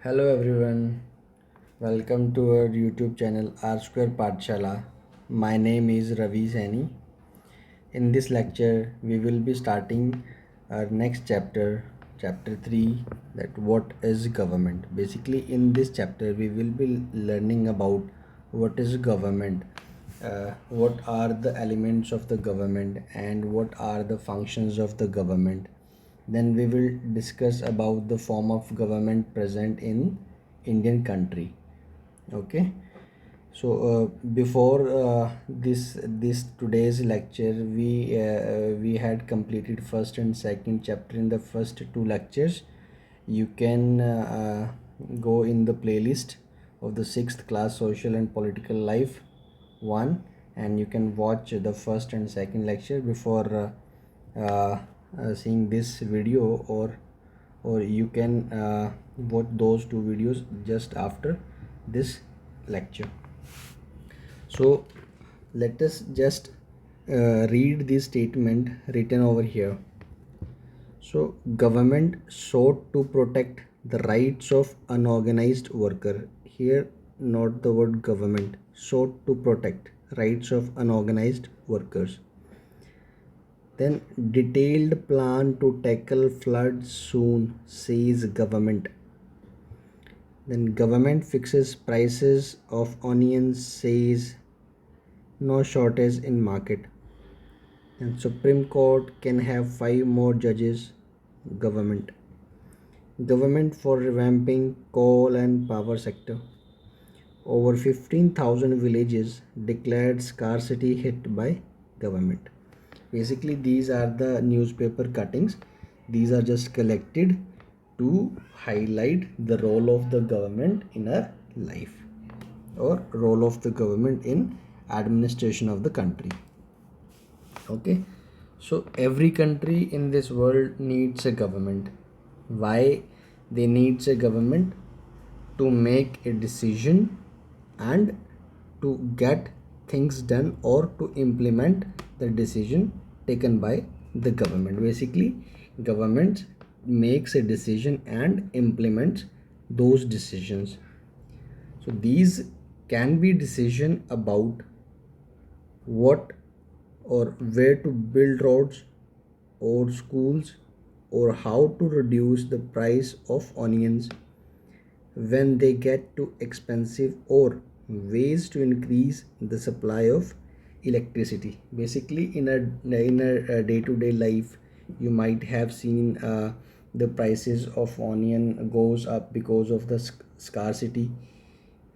Hello everyone, welcome to our YouTube channel R Square Pathshala. My name is Ravi Saini. In this lecture, we will be starting our next chapter, chapter 3, that what is government. Basically, in this chapter, we will be learning about what is government, what are the elements of the government, and what are the functions of the government. Then we will discuss about the form of government present in Indian country. Okay. So before this today's lecture, we had completed first and second chapter in the first two lectures. You can go in the playlist of the sixth class social and political life one, and you can watch the first and second lecture before seeing this video, or you can watch those two videos just after this lecture. So let us just read this statement written over here. So government sought to protect the rights of unorganized worker. Here not the word government, sought to protect rights of unorganized workers. Then detailed plan to tackle floods soon, says government. Then government fixes prices of onions, says no shortage in market. And Supreme Court can have 5 more judges. Government for revamping coal and power sector. Over 15,000 villages declared scarcity hit by government. Basically, these are the newspaper cuttings. These are just collected to highlight the role of the government in our life, or role of the government in administration of the country. Okay, so every country in this world needs a government. Why they needs a government? To make a decision and to get things done, or to implement the decision taken by the government. Basically, government makes a decision and implements those decisions. So these can be decision about what or where to build roads or schools, or how to reduce the price of onions when they get too expensive, or ways to increase the supply of electricity. Basically, in a day-to-day life, you might have seen the prices of onion goes up because of the scarcity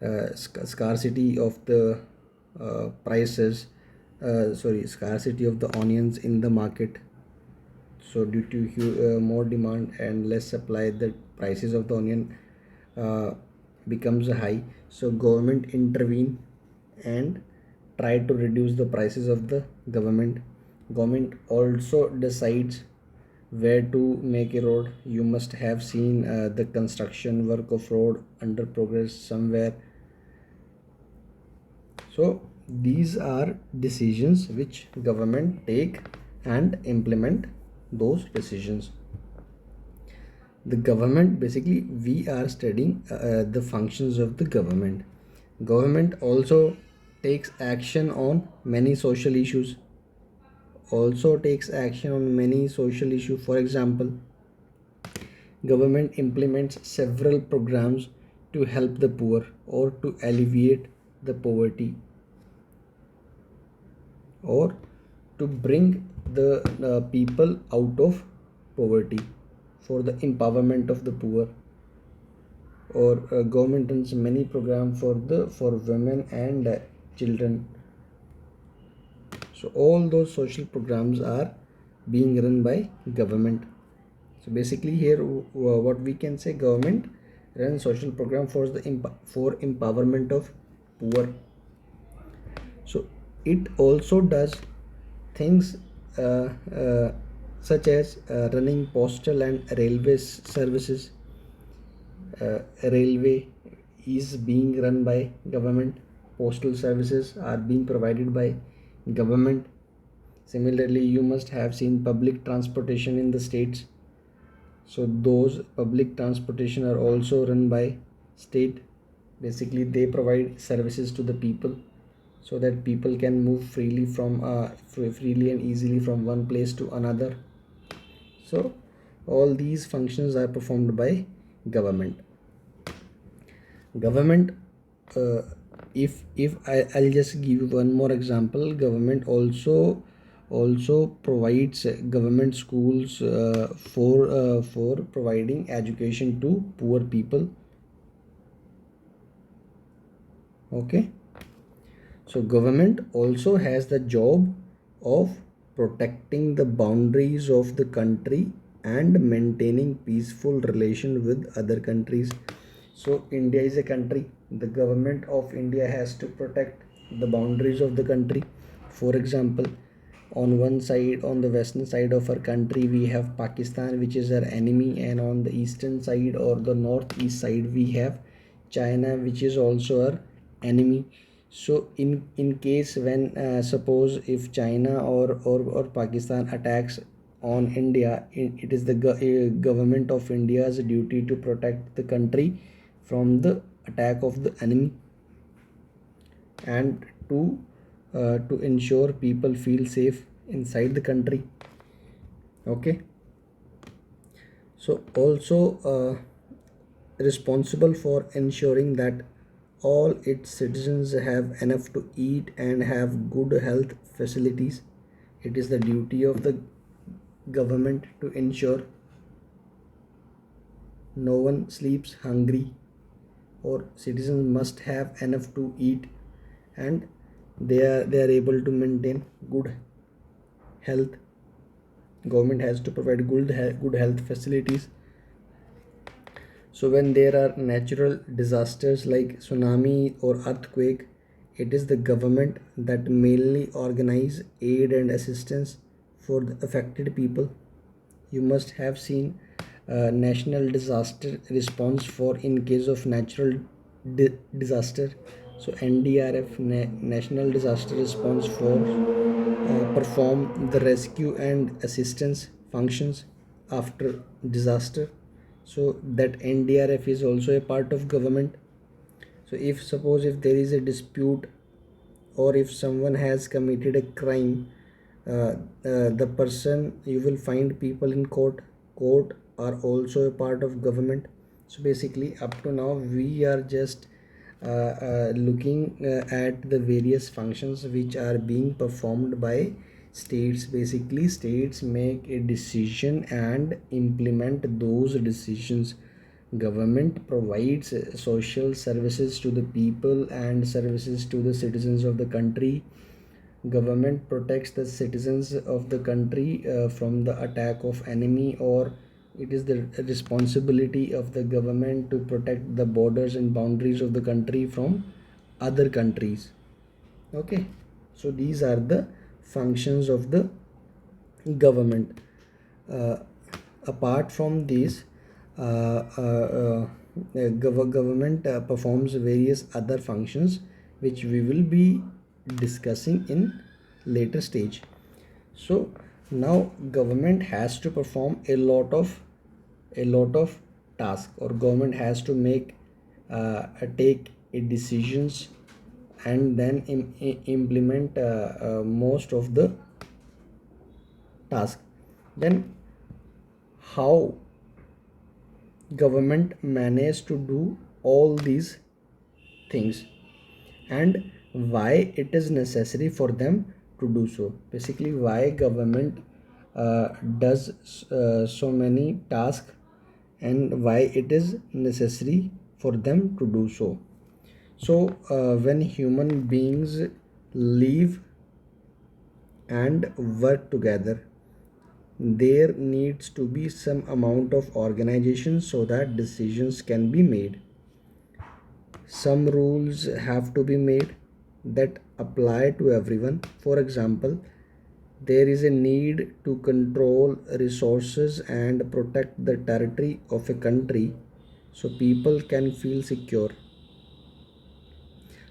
of the prices, scarcity of the onions in the market. So due to more demand and less supply, the prices of the onion uh, becomes high. So government intervene and try to reduce the prices of the government also decides where to make a road. You must have seen the construction work of road under progress somewhere. So these are decisions which government take and implement those decisions. The government, basically we are studying the functions of the government also takes action on many social issues, for example, government implements several programs to help the poor, or to alleviate the poverty, or to bring the people out of poverty, for the empowerment of the poor. Or government runs many programs for women and children. So all those social programs are being run by government. So basically here what we can say, government runs social program for empowerment of poor. So it also does things uh, uh, such as running postal and railway services. Railway is being run by government, postal services are being provided by government. Similarly, you must have seen public transportation in the states. So those public transportation are also run by state. Basically they provide services to the people so that people can move freely from freely and easily from one place to another. So all these functions are performed by government. Government, uh, I'll just give you one more example. Government also provides government schools for providing education to poor people. Okay, so government also has the job of protecting the boundaries of the country and maintaining peaceful relation with other countries. So India is a country. The government of India has to protect the boundaries of the country. For example, on one side, on the western side of our country, we have Pakistan, which is our enemy, and on the eastern side or the northeast side, we have China, which is also our enemy. So in case when suppose if China or Pakistan attacks on India, it is the government of India's duty to protect the country from the attack of the enemy and to ensure people feel safe inside the country. Okay, so also responsible for ensuring that all its citizens have enough to eat and have good health facilities. It is the duty of the government to ensure no one sleeps hungry, or citizens must have enough to eat, and they are able to maintain good health. Government has to provide good health facilities. So when there are natural disasters like tsunami or earthquake, it is the government that mainly organize aid and assistance for the affected people. You must have seen national disaster response for in case of natural disaster. So NDRF, National Disaster Response Force, perform the rescue and assistance functions after disaster. So that NDRF is also a part of government. So if suppose if there is a dispute or if someone has committed a crime, the person, you will find people in court are also a part of government. So basically up to now we are just looking at the various functions which are being performed by states. Basically states make a decision and implement those decisions. Government provides social services to the people and services to the citizens of the country. Government protects the citizens of the country from the attack of enemy, or it is the responsibility of the government to protect the borders and boundaries of the country from other countries. Okay, so these are the functions of the government. uh, Apart from these, government performs various other functions which we will be discussing in later stage. So now government has to perform a lot of tasks, or government has to make take decisions and then implement most of the task. Then how government manage to do all these things, and why it is necessary for them to do so. Basically why government does so many tasks and why it is necessary for them to do so. So when human beings live and work together, there needs to be some amount of organization so that decisions can be made. Some rules have to be made that apply to everyone. For example, there is a need to control resources and protect the territory of a country so people can feel secure.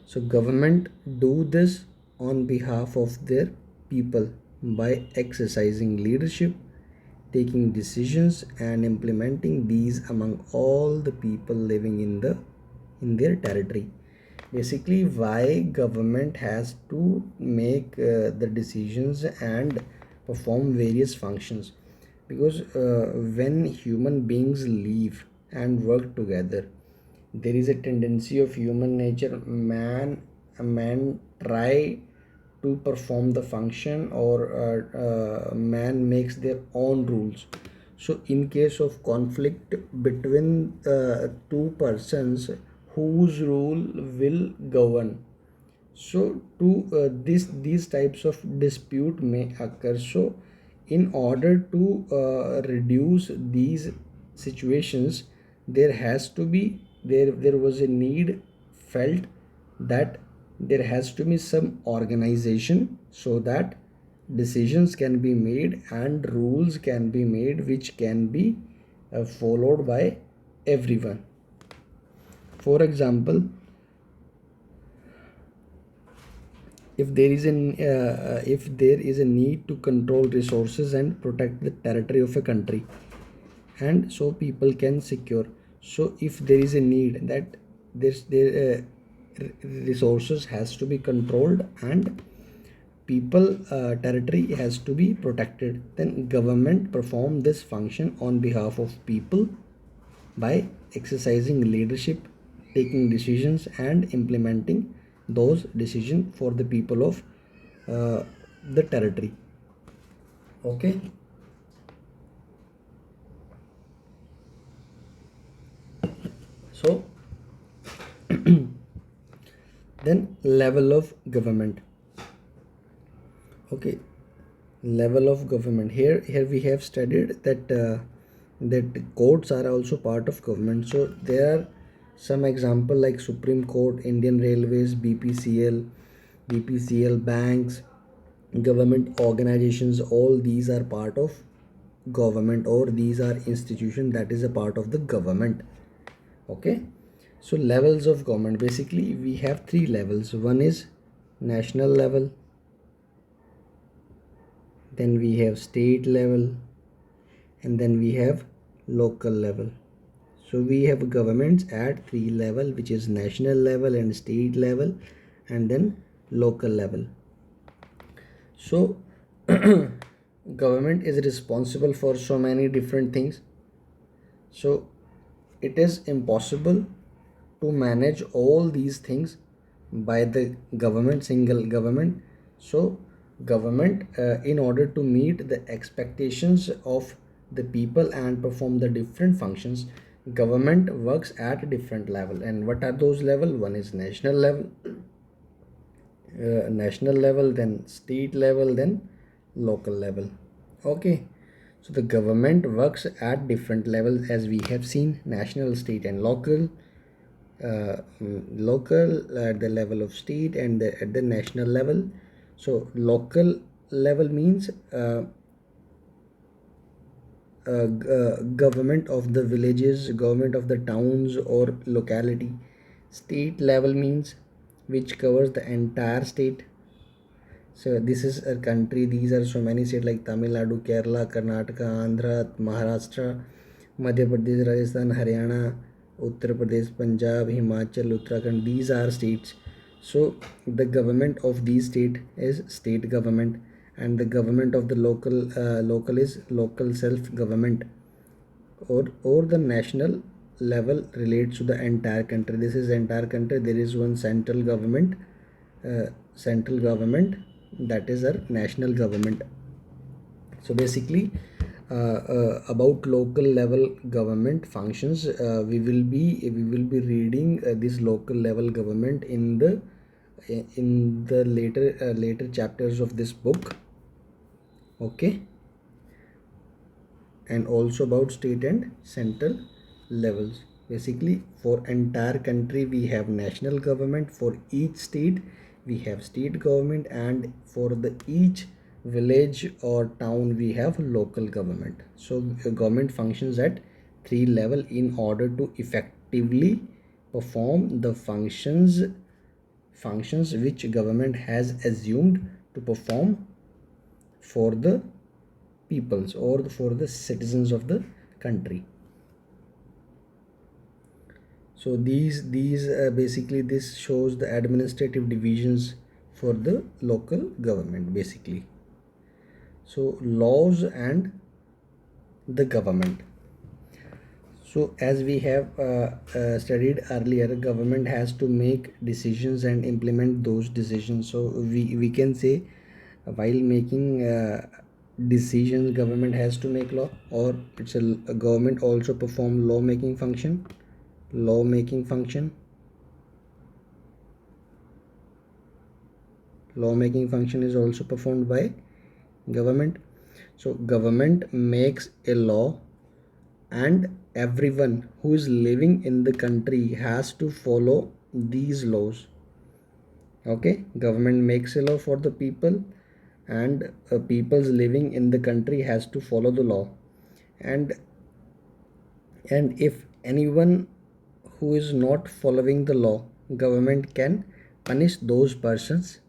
So government do this on behalf of their people by exercising leadership taking decisions and implementing these among all the people living in their territory. Basically, why government has to make the decisions and perform various functions, because when human beings live and work together, there is a tendency of human nature, man try to perform the function, or man makes their own rules. So in case of conflict between two persons, whose rule will govern? So to these types of dispute may occur. So in order to reduce these situations, there has to be, there was a need felt that there has to be some organization, so that decisions can be made and rules can be made which can be followed by everyone. For example, if there is a need to control resources and protect the territory of a country, and so people can secure. So if there is a need that resources has to be controlled and people territory has to be protected, then government perform this function on behalf of people by exercising leadership, taking decisions and implementing those decisions for the people of the territory. Okay. So then level of government. Okay, level of government. Here we have studied that that courts are also part of government. So there are some example like Supreme Court, Indian Railways, BPCL, banks, government organizations. All these are part of government, or these are institution that is a part of the government. Okay. So levels of government, basically we have three levels. One is national level, then we have state level, and then we have local level. So we have governments at three level, which is national level and state level and then local level. So government is responsible for so many different things. So it is impossible to manage all these things by the government, single government. So government in order to meet the expectations of the people and perform the different functions, government works at different level. And what are those level? One is national level, then state level, then local level. Okay. So the government works at different levels, as we have seen: national, state and local. Local at the level of state, and at the national level. So local level means government of the villages, government of the towns or locality. State level means which covers the entire state. So this is a country. These are so many states like Tamil Nadu, Kerala, Karnataka, Andhra, Maharashtra, Madhya Pradesh, Rajasthan, Haryana, Uttar Pradesh, Punjab, Himachal, Uttarakhand. These are states. So the government of these state is state government, and the government of the local is local self government, or the national level relates to the entire country. This is entire country. There is one central government, that is our national government. So basically about local level government functions, we will be reading this local level government in the later chapters of this book. Okay. And also about state and central levels. Basically for entire country we have national government, for each state we have state government, and for the each village or town we have local government. So government functions at three level in order to effectively perform the functions which government has assumed to perform for the peoples or for the citizens of the country. So these basically this shows the administrative divisions for the local government basically. So laws and the government. So as we have studied earlier, government has to make decisions and implement those decisions. So we can say while making decisions, government has to make law, or a government also perform law making function. Law making function. Law making function is also performed by government. So government makes a law, and everyone who is living in the country has to follow these laws. Okay, government makes a law for the people, and people's living in the country has to follow the law. And and if anyone who is not following the law, government can punish those persons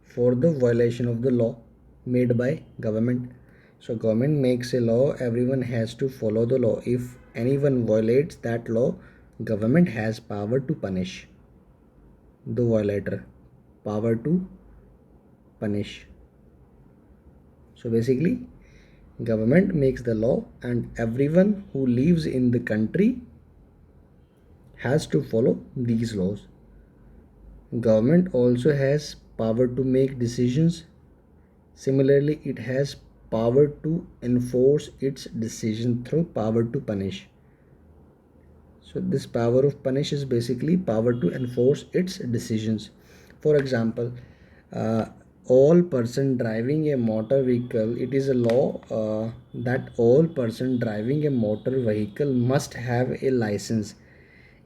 for the violation of the law made by government. So government makes a law, everyone has to follow the law. If anyone violates that law, government has power to punish the violator. Power to punish. So basically, government makes the law, and everyone who lives in the country has to follow these laws. Government also has power to make decisions. Similarly, it has power to enforce its decision through power to punish. So this power of punish is basically power to enforce its decisions. For example, uh, all person driving a motor vehicle, it is a law that all person driving a motor vehicle must have a license.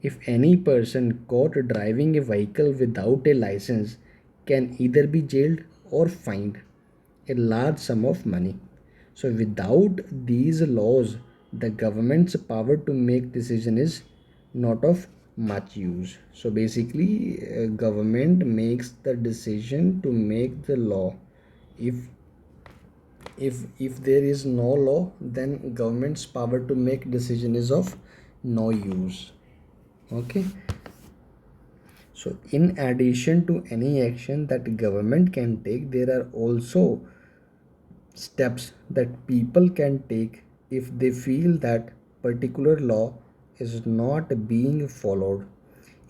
If any person caught driving a vehicle without a license can either be jailed or fined a large sum of money. So without these laws, the government's power to make decision is not of much use. So basically, government makes the decision to make the law. If if if there is no law, then government's power to make decision is of no use. Okay. So in addition to any action that government can take, there are also steps that people can take if they feel that particular law is not being followed.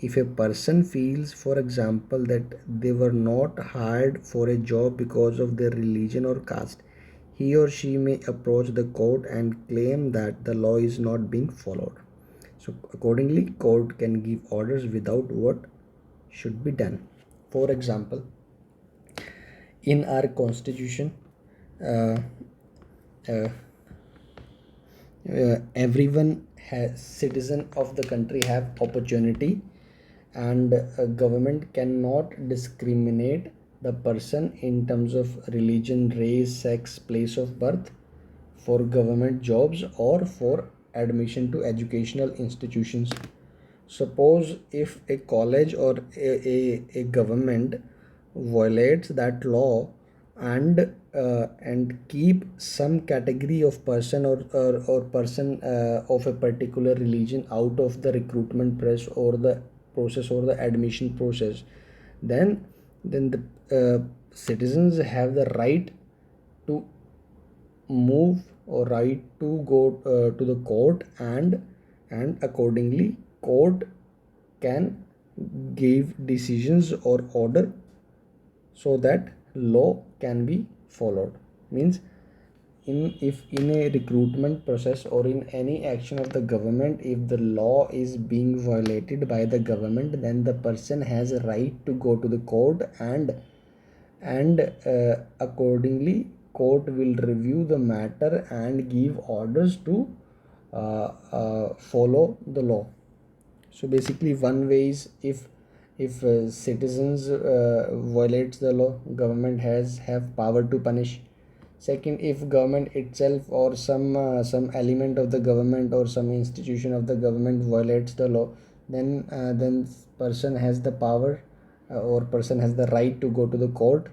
If a person feels, for example, that they were not hired for a job because of their religion or caste, he or she may approach the court and claim that the law is not being followed. So accordingly, court can give orders without what should be done. For example, in our constitution, uh, uh, everyone has citizen of the country have opportunity, and government cannot discriminate the person in terms of religion, race, sex, place of birth for government jobs or for admission to educational institutions. Suppose if a college or a government violates that law, and keep some category of person or person of a particular religion out of the recruitment process or the process or the admission process, then the citizens have the right to move or right to go to the court, and accordingly court can give decisions or order so that law can be followed. Means, if in a recruitment process or in any action of the government, if the law is being violated by the government, then the person has a right to go to the court, and accordingly court will review the matter and give orders to follow the law. So basically, one way is, if citizens violates the law, government has have power to punish. Second, if government itself or some element of the government or some institution of the government violates the law, then person has the power or person has the right to go to the court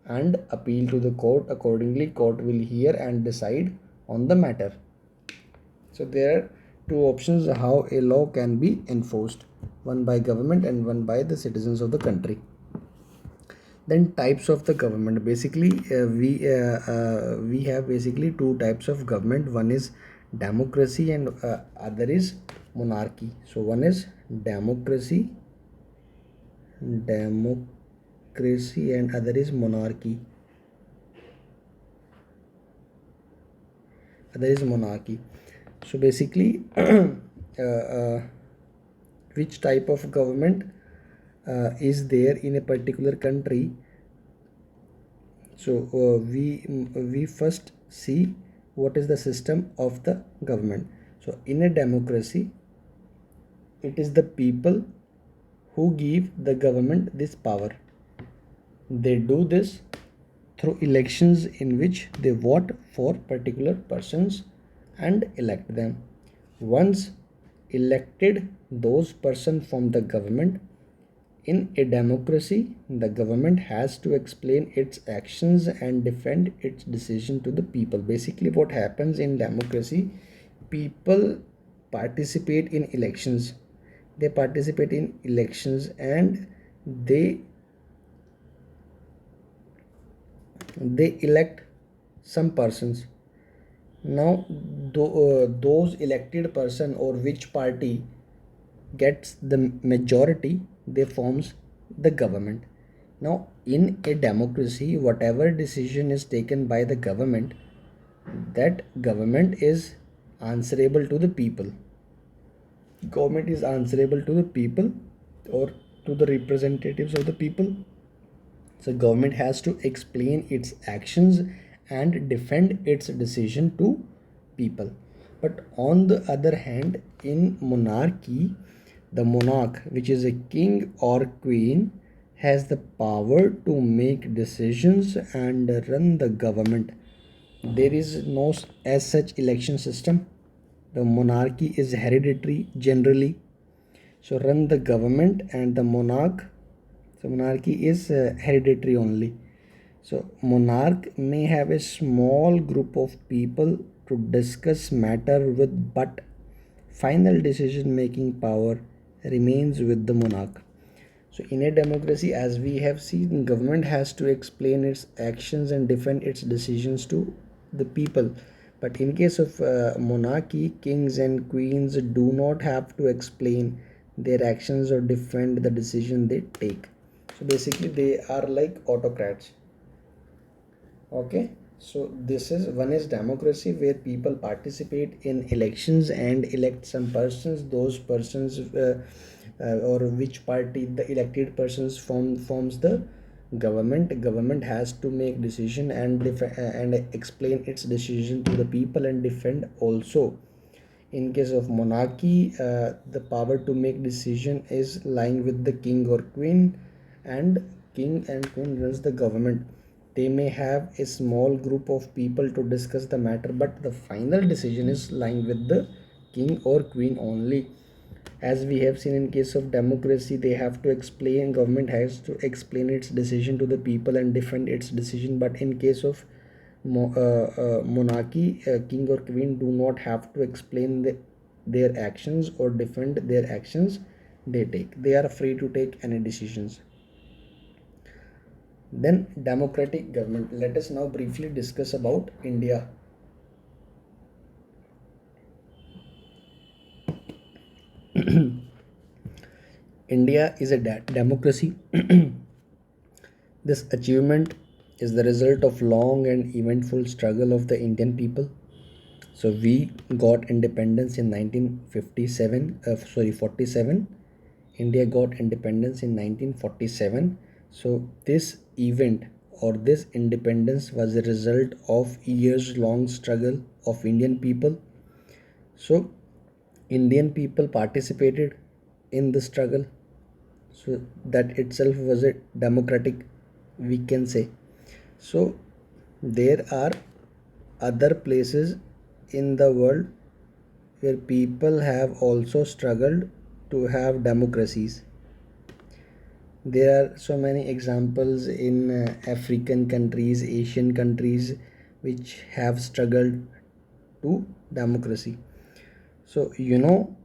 and appeal to the court. Accordingly, court will hear and decide on the matter. So there are two options how a law can be enforced, one by government and one by the citizens of the country. Then types of the government. Basically, we have basically two types of government. One is democracy and other is monarchy. So one is democracy and other is monarchy. So basically, which type of government is there in a particular country. So we first see what is the system of the government. So in a democracy, it is the people who give the government this power. They do this through elections in which they vote for particular persons and elect them. Once elected, those persons form the government. In a democracy, the government has to explain its actions and defend its decision to the people. Basically, what happens in democracy, people participate in elections. They participate in elections and they elect some persons. Now those elected person or which party gets the majority, they forms the government. Now in a democracy, whatever decision is taken by the government, that government is answerable to the people. Government is answerable to the people or to the representatives of the people. So government has to explain its actions and defend its decision to people. But on the other hand, in monarchy, the monarch, which is a king or queen, has the power to make decisions and run the government. There is no as such election system. The monarchy is hereditary generally. So run the government and the monarch. So monarchy is hereditary only. So monarch may have a small group of people to discuss matter with, but final decision making power remains with the monarch. So in a democracy, as we have seen, government has to explain its actions and defend its decisions to the people. But in case of monarchy, kings and queens do not have to explain their actions or defend the decision they take. So basically, they are like autocrats. Okay, so this is one is democracy where people participate in elections and elect some persons. Those persons or which party the elected persons forms the government. Government has to make decision and and explain its decision to the people and defend also. In case of monarchy, the power to make decision is lying with the king or queen, and king and queen runs the government. They may have a small group of people to discuss the matter, but the final decision is lying with the king or queen only. As we have seen in case of democracy, they have to explain, government has to explain its decision to the people and defend its decision. But in case of monarchy, king or queen do not have to explain their actions or defend their actions. They are free to take any decisions. Then democratic government. Let us now briefly discuss about India. India is a democracy. This achievement is the result of long and eventful struggle of the Indian people. So we got independence in 1957. 47. India got independence in 1947. So this event or this independence was a result of years-long struggle of Indian people. So Indian people participated in the struggle. So that itself was a democratic, we can say. So there are other places in the world where people have also struggled to have democracies. There are so many examples in African countries, Asian countries, which have struggled to democracy. So you know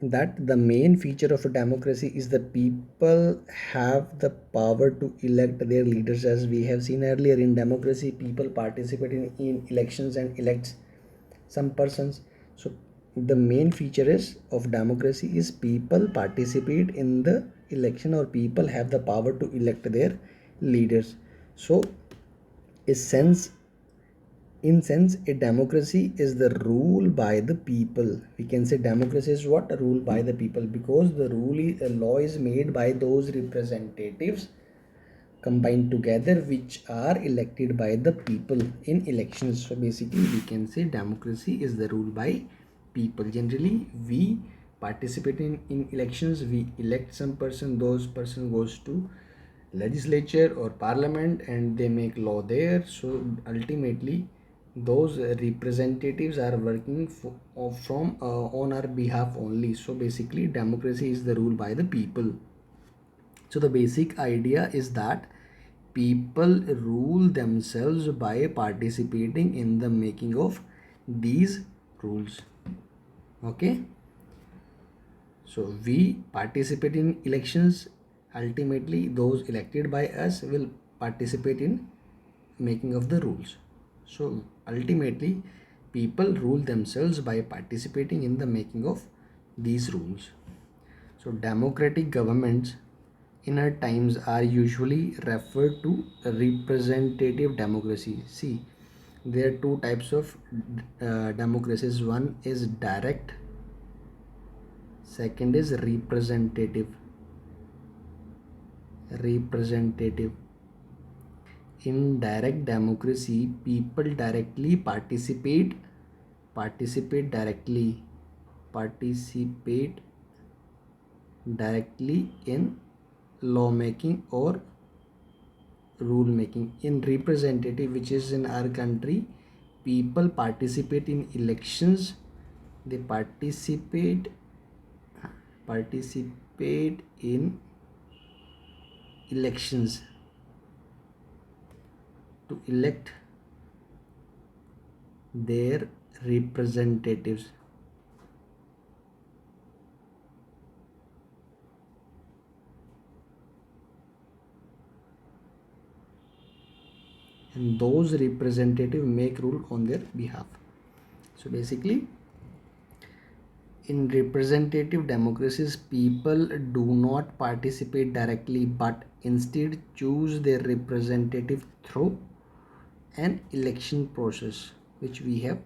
that the main feature of a democracy is that people have the power to elect their leaders. As we have seen earlier, in democracy people participate in elections and elects some persons. So the main feature is of democracy is people participate in the election, or people have the power to elect their leaders. So a sense in sense, a democracy is the rule by the people. We can say democracy is what? A rule by the people, because the a law is made by those representatives combined together, which are elected by the people in elections. So basically we can say democracy is the rule by people. Generally we participate in elections, we elect some person, those person goes to legislature or parliament and they make law there. So ultimately those representatives are working from on our behalf only. So basically democracy is the rule by the people. So the basic idea is that people rule themselves by participating in the making of these rules. Okay, so we participate in elections. Ultimately those elected by us will participate in making of the rules. So ultimately people rule themselves by participating in the making of these rules. So democratic governments in our times are usually referred to representative democracy. See, there are two types of democracies. One is direct, second is representative. In direct democracy, people directly participate directly participate directly in lawmaking or rule making. In representative, which is in our country, people participate in elections. They participate in elections to elect their representatives. And those representatives make rule on their behalf. So basically in representative democracies, people do not participate directly but instead choose their representative through an election process, which we have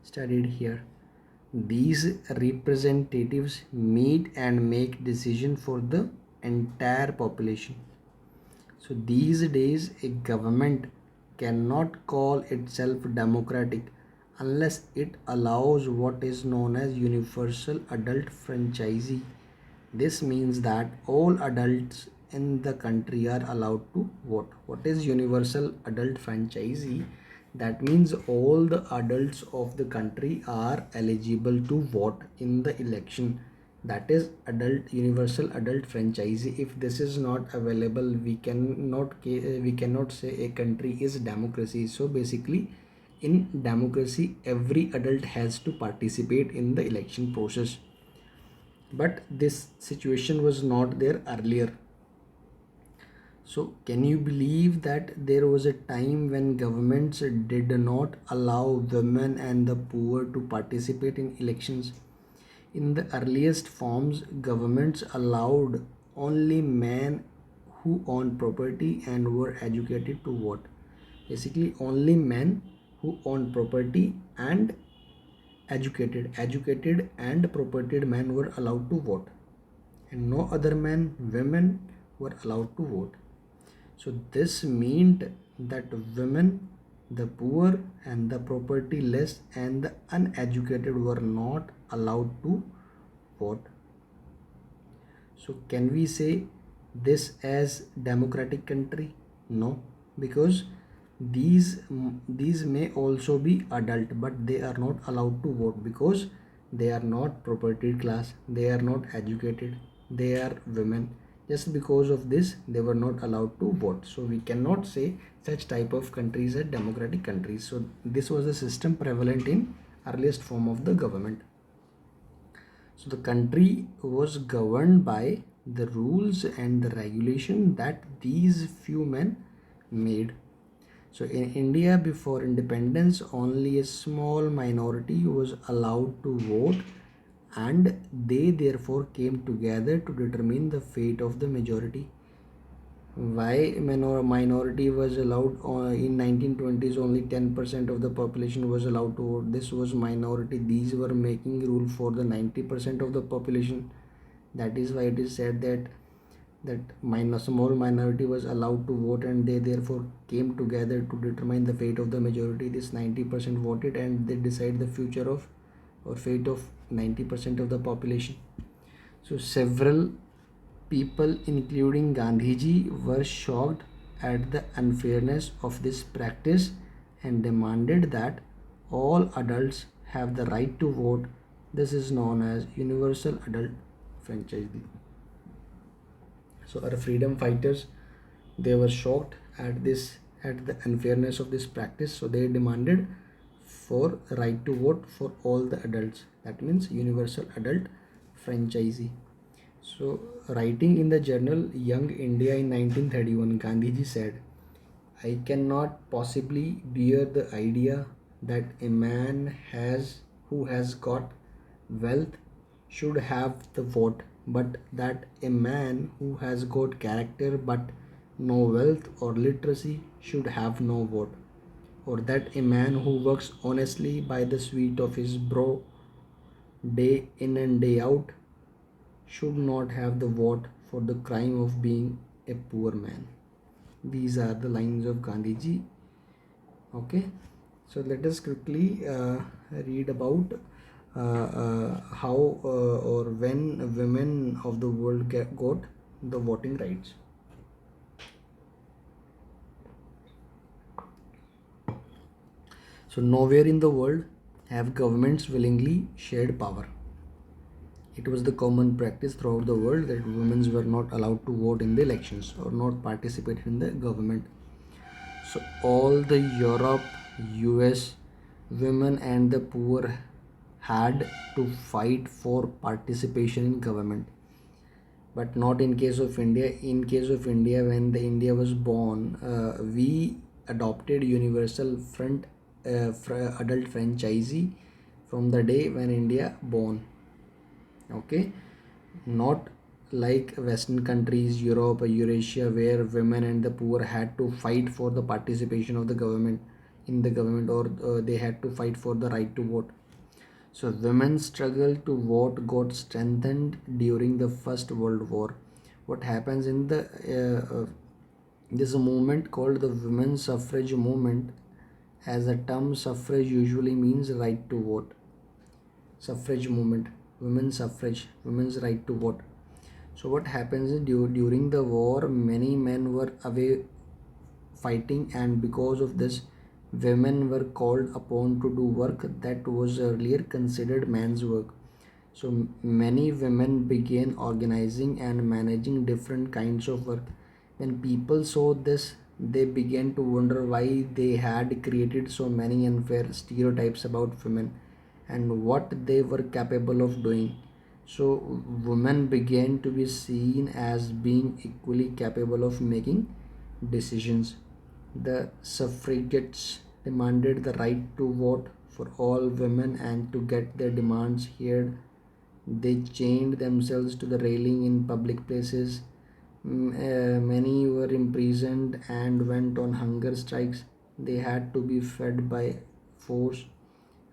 studied here. These representatives meet and make decision for the entire population. So these days a government cannot call itself democratic unless it allows what is known as universal adult franchise. This means that all adults in the country are allowed to vote. What is universal adult franchise? That means all the adults of the country are eligible to vote in the election. That is adult universal adult franchise. If this is not available, we cannot say a country is democracy. So basically in democracy every adult has to participate in the election process, but this situation was not there earlier. So can you believe that there was a time when governments did not allow women and the poor to participate in elections? In the earliest forms, governments allowed only men who owned property and were educated to vote. Basically, only men who owned property and educated and propertied men were allowed to vote, and no other men, women were allowed to vote. So this meant that women, the poor and the property less and the uneducated were not allowed to vote. So can we say this as democratic country? No, because these may also be adult, but they are not allowed to vote because they are not property class, they are not educated, they are women. Just because of this they were not allowed to vote. So we cannot say such type of countries are democratic countries. So this was the system prevalent in earliest form of the government. So the country was governed by the rules and the regulation that these few men made. So in India before independence, only a small minority was allowed to vote, and they therefore came together to determine the fate of the majority. Why minority was allowed in 1920s? Only 10% of the population was allowed to vote. This was minority. These were making rule for the 90% of the population. That is why it is said that small minority was allowed to vote, and they therefore came together to determine the fate of the majority. This 90% voted, and they decide the future of or fate of 90% of the population. So several people, including Gandhiji, were shocked at the unfairness of this practice and demanded that all adults have the right to vote. This is known as universal adult franchise. So our freedom fighters, they were shocked at the unfairness of this practice. So they demanded for right to vote for all the adults. That means universal adult franchisee. So writing in the journal Young India in 1931, Gandhiji said, I cannot possibly bear the idea that a man has who has got wealth should have the vote, but that a man who has got character but no wealth or literacy should have no vote, or that a man who works honestly by the sweat of his brow day in and day out should not have the vote for the crime of being a poor man. These are the lines of Gandhiji. Okay, so let us quickly read about how or when women of the world got the voting rights. So nowhere in the world have governments willingly shared power. It was the common practice throughout the world that women were not allowed to vote in the elections or not participate in the government. So all the Europe, US, women and the poor had to fight for participation in government. But not in case of India. In case of India, when the India was born, we adopted universal adult franchisee from the day when India born. Okay, not like Western countries, Europe or Eurasia, where women and the poor had to fight for the participation of the government in the government, or they had to fight for the right to vote. So women's struggle to vote got strengthened during the First World War. What happens in the this movement called the women's suffrage movement, as the term suffrage usually means right to vote. Suffrage movement, women's suffrage, women's right to vote. So what happens is during the war, many men were away fighting, and because of this, women were called upon to do work that was earlier considered man's work. So many women began organizing and managing different kinds of work. When people saw this, they began to wonder why they had created so many unfair stereotypes about women and what they were capable of doing. So women began to be seen as being equally capable of making decisions. The suffragettes demanded the right to vote for all women, and to get their demands heard, they chained themselves to the railing in public places. Many were imprisoned and went on hunger strikes. They had to be fed by force.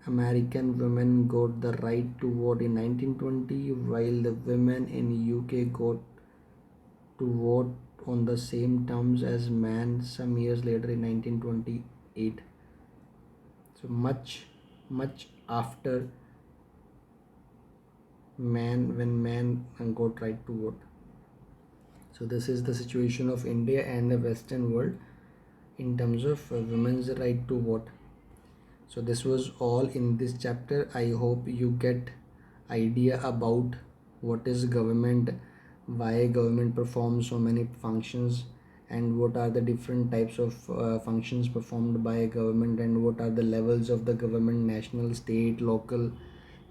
American women got the right to vote in 1920, while the women in UK got to vote on the same terms as men some years later in 1928. So much after man got right to vote. So this is the situation of India and the Western world in terms of women's right to vote. So this was all in this chapter. I hope you get idea about what is government, why government performs so many functions, and what are the different types of functions performed by a government, and what are the levels of the government: national, state, local.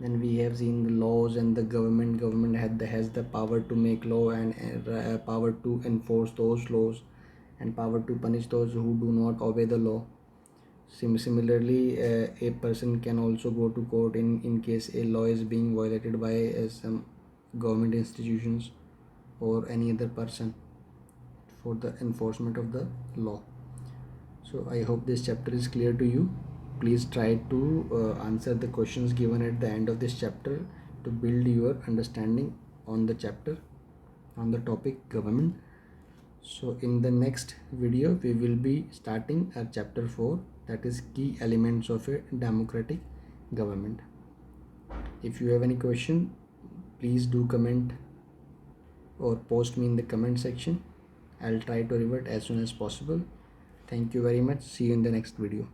Then we have seen the laws and the government has the power to make law, and power to enforce those laws, and power to punish those who do not obey the law. Similarly, a person can also go to court in case a law is being violated by some government institutions or any other person for the enforcement of the law. So I hope this chapter is clear to you. Please try to answer the questions given at the end of this chapter to build your understanding on the chapter, on the topic government. So in the next video we will be starting our chapter 4, that is key elements of a democratic government. If you have any question, please do comment or post me in the comment section. I'll try to revert as soon as possible. Thank you very much. See you in the next video.